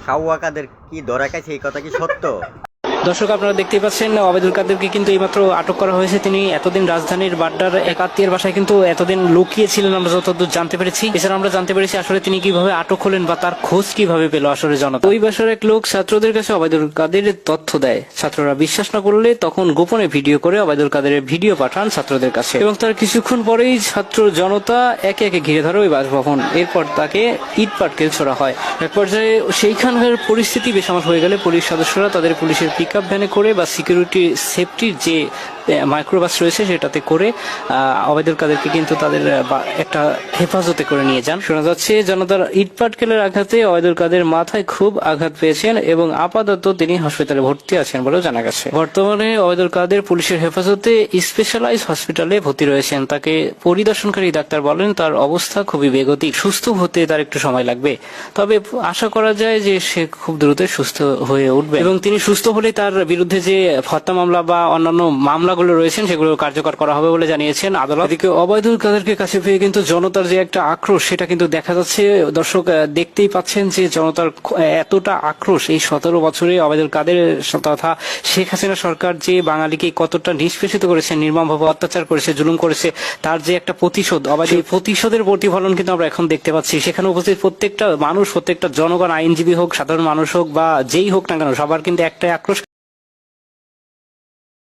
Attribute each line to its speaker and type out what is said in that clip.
Speaker 1: হাওয়া কাদের কি ধরা খাইছে, এই কথা কি সত্য?
Speaker 2: দর্শক, আপনারা দেখতেই পাচ্ছেন ওবায়দুল কাদেরকে কিন্তু এইমাত্র আটক করা হয়েছে। তিনি এতদিন রাজধানীর বাড্ডার এক আত্মীয়ের বাসায় কিন্তু এতদিন লুকিয়ে ছিলেন, আমরা যতদূর জানতে পেরেছি। এছাড়া আমরা জানতে পেরেছি আসলে তিনি কিভাবে আটক হলেন বা তার খোঁজ কিভাবে পেল আসলে জনতা। ওই বাসার এক লোক ছাত্রদের কাছে ওবায়দুল কাদেরের তথ্য দেয়। ছাত্ররা বিশ্বাস না করলে তখন গোপনে ভিডিও করে ওবায়দুল কাদেরের ভিডিও পাঠান ছাত্রদের কাছে, এবং তার কিছুক্ষণ পরেই ছাত্র জনতা একে একে ঘিরে ধরে ওই বাসভবন। এরপর তাকে ইট পাটকেল ছোড়া হয়। এক পর্যায়ে সেইখানকার পরিস্থিতি বেসামাল হয়ে গেলে পুলিশ সদস্যরা তাদের পুলিশের পিকআপ ভ্যানে করে বা সিকিউরিটি সেফটির যে মাইক্রোবাস রয়েছে সেটাতে করে ওবায়দুল কাদেরকে কিন্তু তাদের একটা হেফাজতে করে নিয়ে যান। শোনা যাচ্ছে জনতার ইট পাটকেলের আঘাতে ওবায়দুল কাদের মাথায় খুব আঘাত পেয়েছেন এবং আপাতত তিনি হাসপাতালে ভর্তি আছেন বলেও জানা গেছে। বর্তমানে ওবায়দুল কাদের পুলিশের হেফাজতে স্পেশালাইজ হসপিটালে ভর্তি রয়েছেন। তাকে পরিদর্শনকারী ডাক্তার বলেন তার অবস্থা খুবই বেগতিক, সুস্থ হতে তার একটু সময় লাগবে, তবে আশা করা যায় যে সে খুব দ্রুত সুস্থ হয়ে উঠবে এবং তিনি সুস্থ হলে তার বিরুদ্ধে যে হত্যা মামলা বা অন্যান্য মামলাগুলো রয়েছেন সেগুলো কার্যকর করা হবে বলে জানিয়েছেন আদালত। এদিকে ওবায়দুল কাদেরকে কাছে পেয়ে কিন্তু জনতার যে একটা আক্রোশ সেটা কিন্তু দেখা যাচ্ছে। দর্শক, দেখতেই পাচ্ছেন যে জনতার এতটা আক্রোশ। এই 17 বছরে ওবায়দুল কাদের তথা শেখ হাসিনা সরকার যে বাঙালিকে কতটা নিষ্পেষিত করেছে, নির্মমভাবে অত্যাচার করেছে, জুলুম করেছে, তার যে একটা প্রতিশোধ, সেই প্রতিশোধের প্রতিফলন কিন্তু আমরা এখন দেখতে পাচ্ছি। সেখানে উপস্থিত প্রত্যেকটা মানুষ, প্রত্যেকটা জনগণ, আইনজীবী হোক, সাধারণ মানুষ হোক বা যেই হোক না কেন, সবার কিন্তু একটাই আক্রোশ।